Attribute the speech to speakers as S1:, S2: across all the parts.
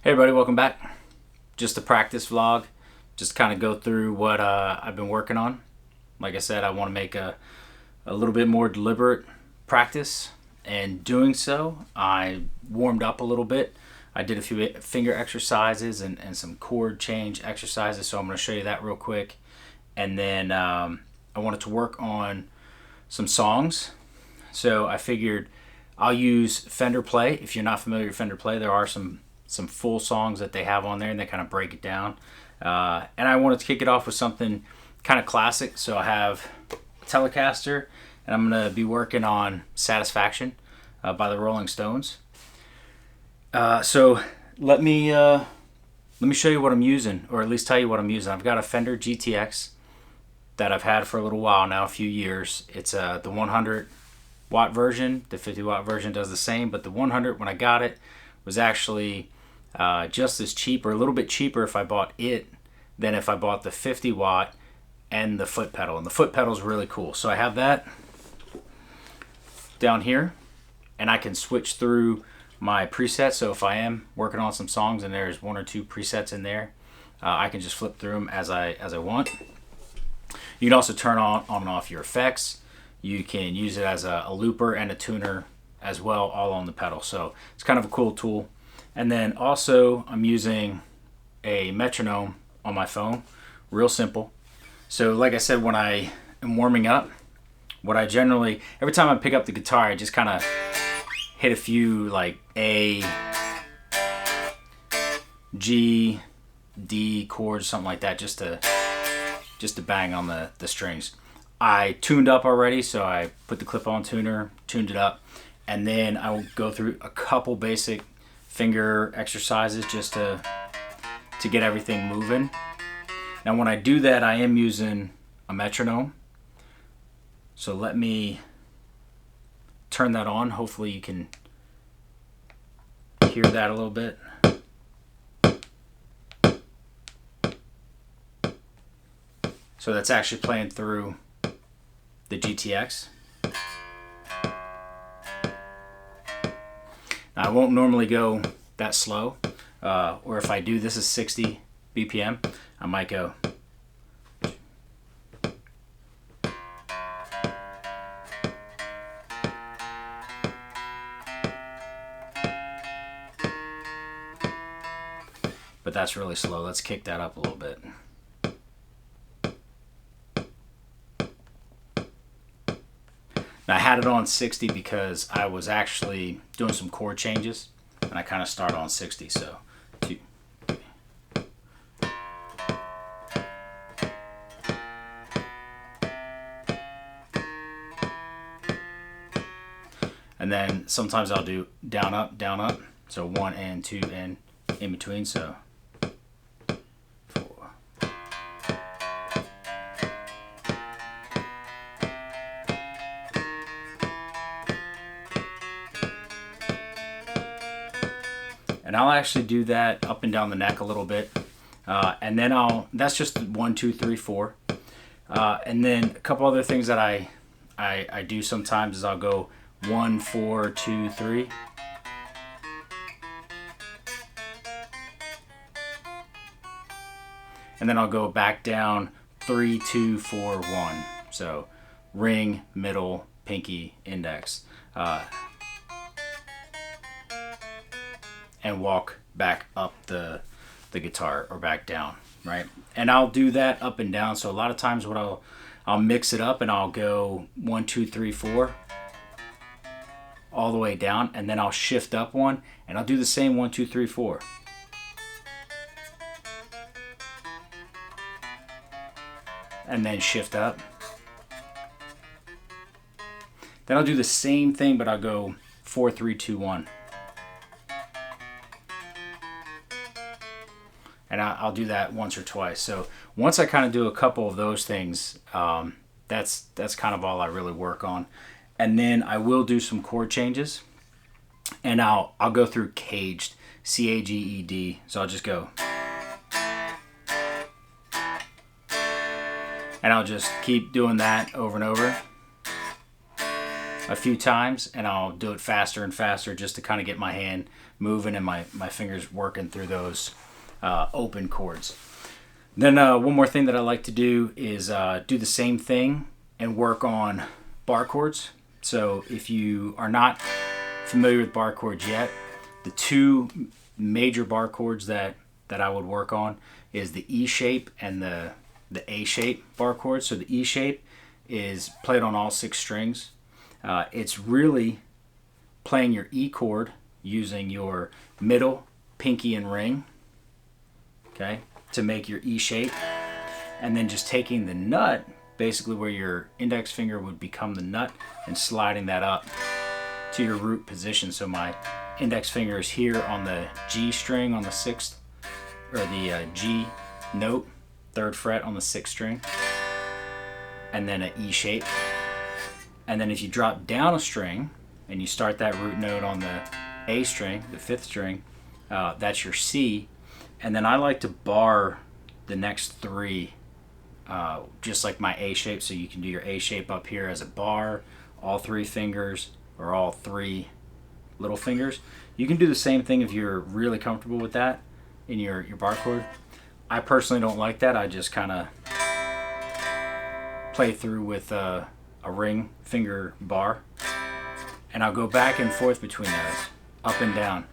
S1: Hey everybody, welcome back. Just a practice vlog. Just kind of go through what I've been working on. Like I said, I want to make a little bit more deliberate practice. And doing so, I warmed up a little bit. I did a few finger exercises and some chord change exercises. So I'm going to show you that real quick. And then I wanted to work on some songs. So I figured I'll use Fender Play. If you're not familiar with Fender Play, there are some full songs that they have on there, and they kind of break it down. And I wanted to kick it off with something kind of classic. So I have a Telecaster, and I'm going to be working on Satisfaction by the Rolling Stones. So let me show you what I'm using, or at least tell you what I'm using. I've got a Fender GTX that I've had for a little while now, a few years. It's the 100 watt version. The 50 watt version does the same, but the 100, when I got it, was actually just as cheap, or a little bit cheaper if I bought it than if I bought the 50 watt and the foot pedal. And the foot pedal is really cool. So I have that down here, and I can switch through my presets. So if I am working on some songs and there's one or two presets in there, I can just flip through them as I want. You can also turn on and off your effects. You can use it as a looper and a tuner as well, all on the pedal. So it's kind of a cool tool. And then also I'm using a metronome on my phone, real simple. So like I said, when I am warming up, what I generally, every time I pick up the guitar, I just kind of hit a few like A, G, D chords, something like that, just to bang on the strings. I tuned up already, so I put the clip-on tuner, tuned it up, and then I will go through a couple basic finger exercises just to get everything moving. Now when I do that, I am using a metronome. So let me turn that on. Hopefully you can hear that a little bit. So that's actually playing through the GTX. Now, I won't normally go that slow, or if I do, this is 60 BPM, I might go. But that's really slow. Let's kick that up a little bit. Now, I had it on 60 because I was actually doing some chord changes, and I kind of start on 60. So, 2, 3. And then sometimes I'll do down, up, down, up. So 1 and 2 and in between. So 4. And I'll actually do that up and down the neck a little bit. And then that's just 1, 2, 3, 4. And then a couple other things that I do sometimes is I'll go 1, 4, 2, 3. And then I'll go back down 3, 2, 4, 1. So ring, middle, pinky, index. And walk back up the guitar, or back down, right? And I'll do that up and down. So a lot of times what I'll mix it up, and I'll go 1, 2, 3, 4 all the way down, and then I'll shift up one, and I'll do the same 1, 2, 3, 4. And then shift up. Then I'll do the same thing, but I'll go 4, 3, 2, 1. And I'll do that once or twice. So once I kind of do a couple of those things, that's kind of all I really work on. And then I will do some chord changes, and I'll go through caged, C-A-G-E-D. So I'll just go, and I'll just keep doing that over and over. a few times, and I'll do it faster and faster just to kind of get my hand moving and my fingers working through those open chords. Then one more thing that I like to do is do the same thing and work on bar chords. So if you are not familiar with bar chords yet, the two major bar chords that I would work on is the E shape and the A shape bar chords. So the E shape is played on all 6 strings. It's really playing your E chord using your middle, pinky, and ring, okay, to make your E shape, and then just taking the nut, basically where your index finger would become the nut, and sliding that up to your root position. So my index finger is here on the G string on the 6th, or the G note, 3rd fret on the 6th string, and then an E shape. And then if you drop down a string and you start that root note on the A string, the 5th string, that's your C. And then I like to bar the next 3 just like my A shape. So you can do your A shape up here as a bar, all 3 fingers, or all 3 little fingers. You can do the same thing if you're really comfortable with that in your bar chord. I personally don't like that. I just kind of play through with a ring finger bar, and I'll go back and forth between those, up and down.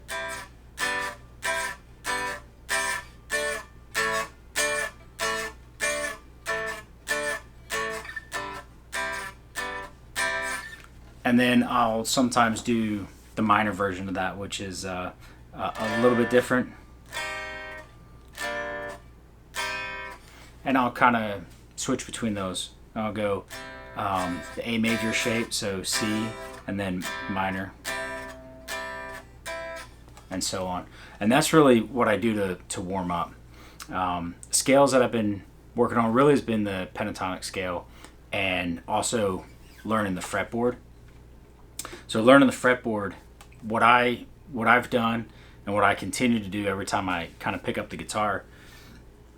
S1: And then I'll sometimes do the minor version of that, which is a little bit different. And I'll kind of switch between those. I'll go the A major shape, so C, and then minor, and so on. And that's really what I do to warm up. Scales that I've been working on really has been the pentatonic scale, and also learning the fretboard. So learning the fretboard, what I've done and what I continue to do every time I kind of pick up the guitar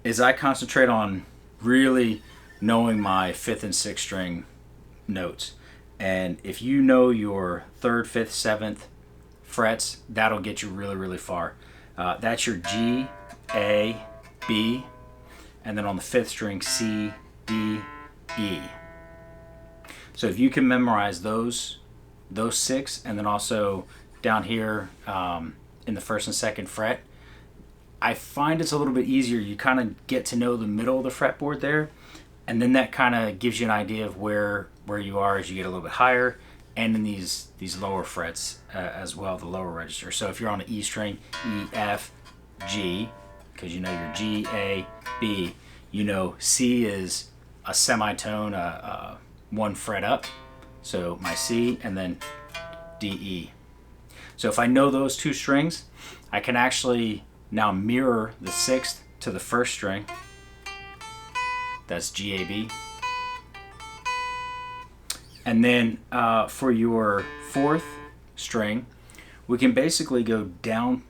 S1: is I concentrate on really knowing my 5th and 6th string notes. And if you know your 3rd, 5th, 7th frets, that'll get you really, really far. That's your G, A, B, and then on the 5th string, C, D, E. So if you can memorize those 6, and then also down here in the 1st and 2nd fret, I find it's a little bit easier. You kind of get to know the middle of the fretboard there, and then that kind of gives you an idea of where you are as you get a little bit higher, and in these lower frets as well, the lower register. So if you're on an E string, E, F, G, because you know your G, A, B, you know C is a semitone, 1 fret up, so my C, and then D, E. So if I know those 2 strings, I can actually now mirror the 6th to the 1st string. That's G, A, B. And then for your 4th string, we can basically go down.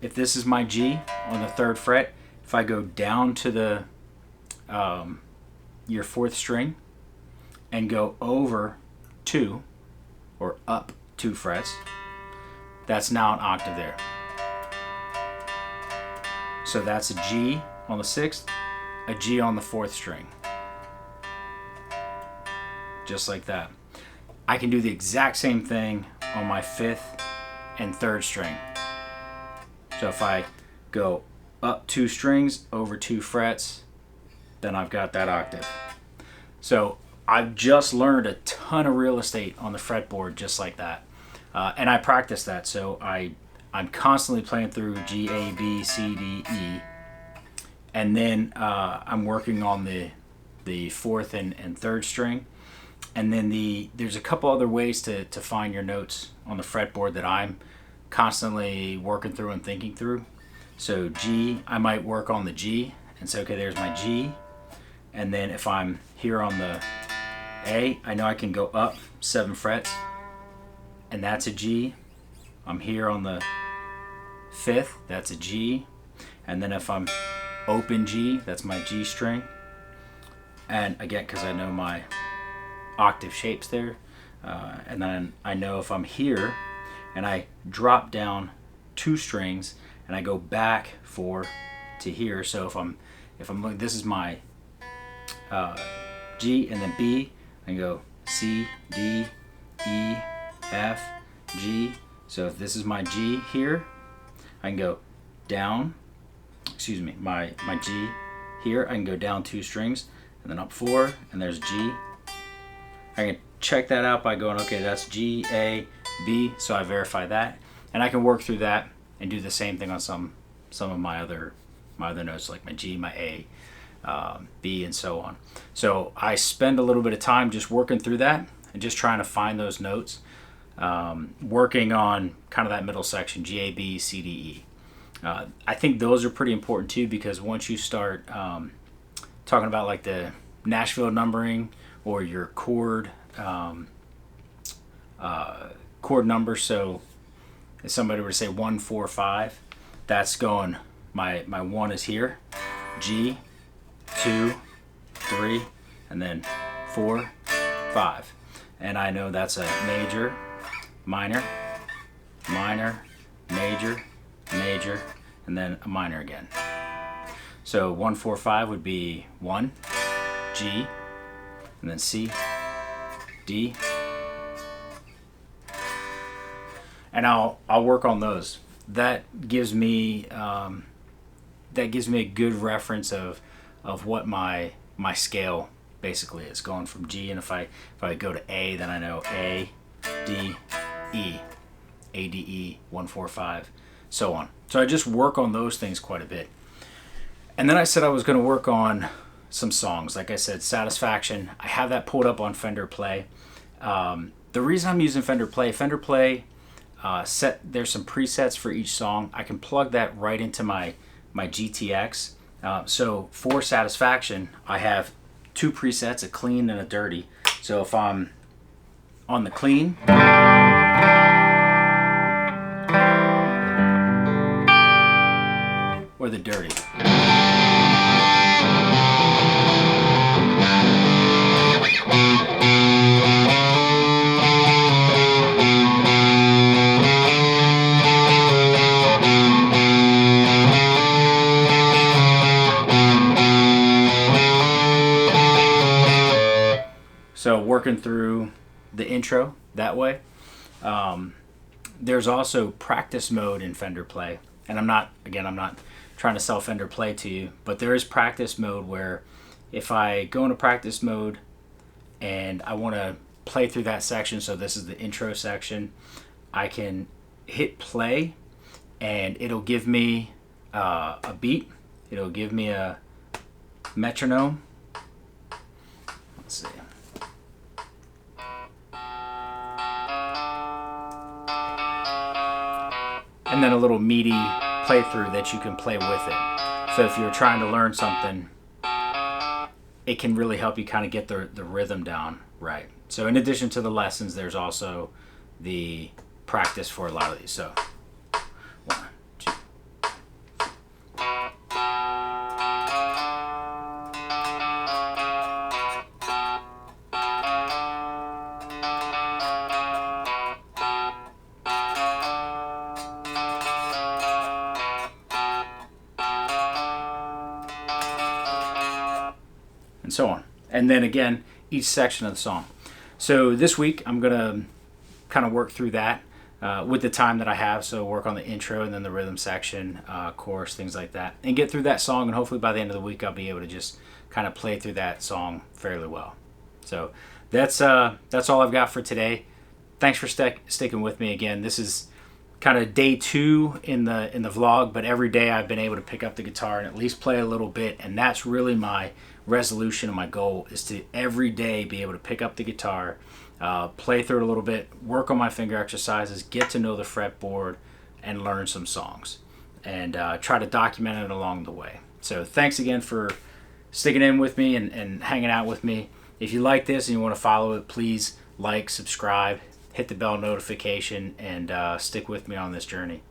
S1: If this is my G on the 3rd fret, if I go down to the your 4th string and go over 2 or up 2 frets, that's now an octave there. So that's a G on the 6th, a G on the 4th string. Just like that. I can do the exact same thing on my 5th and 3rd string. So if I go up 2 strings, over 2 frets, then I've got that octave. So I've just learned a ton of real estate on the fretboard just like that. And I practice that, so I'm constantly playing through G, A, B, C, D, E. And then I'm working on the 4th and 3rd string. And then there's a couple other ways to find your notes on the fretboard that I'm constantly working through and thinking through. So G, I might work on the G and say, okay, there's my G. And then if I'm here on the A, I know I can go up 7 frets, and that's a G. I'm here on the 5th, that's a G. And then if I'm open G, that's my G string. And again, because I know my octave shapes there, and then I know if I'm here and I drop down 2 strings and I go back 4 to here. So if I'm looking, this is my G, and then B, I can go C, D, E, F, G. So if this is my G here, I can go down, my G here, I can go down 2 strings and then up 4, and there's G. I can check that out by going, okay, that's G, A, B, so I verify that, and I can work through that and do the same thing on some of my other notes, like my G, my A, B, and so on. So I spend a little bit of time just working through that and just trying to find those notes, working on kind of that middle section, G, A, B, C, D, E. I think those are pretty important too, because once you start talking about like the Nashville numbering or your chord number, so if somebody were to say 1, 4, 5, that's going, my 1 is here, G, 2, 3, and then 4, 5, and I know that's a major, minor, minor, major, major, and then a minor again. So 1, 4, 5 would be 1, G, and then C, D, and I'll work on those. That gives me a good reference of what my scale basically is, going from G, and if I go to A, then I know A, D, E, A, D, E, 1, 4, 5, so on. So I just work on those things quite a bit. And then I said I was going to work on some songs. Like I said, Satisfaction, I have that pulled up on Fender Play. The reason I'm using Fender Play, there's some presets for each song. I can plug that right into my GTX. So for Satisfaction, I have 2 presets, a clean and a dirty. So if I'm on the clean, or the dirty. So working through the intro that way. There's also practice mode in Fender Play, and I'm not trying to sell Fender Play to you, but there is practice mode where if I go into practice mode and I want to play through that section, so this is the intro section, I can hit play and it'll give me a beat, it'll give me a metronome. Let's see. And then a little meaty playthrough that you can play with it. So if you're trying to learn something, it can really help you kind of get the rhythm down right. So in addition to the lessons, there's also the practice for a lot of these. So 1, 2. And so on. And then again, each section of the song. So this week I'm gonna kind of work through that with the time that I have. So work on the intro and then the rhythm section, chorus, things like that, and get through that song. And hopefully by the end of the week I'll be able to just kind of play through that song fairly well. So that's all I've got for today. Thanks for sticking with me again. This is kind of day 2 in the vlog, but every day I've been able to pick up the guitar and at least play a little bit, and that's really my resolution and my goal, is to every day be able to pick up the guitar, play through it a little bit, work on my finger exercises, get to know the fretboard, and learn some songs, and try to document it along the way. So thanks again for sticking in with me and hanging out with me. If you like this and you want to follow it, please like, subscribe, hit the bell notification, and stick with me on this journey.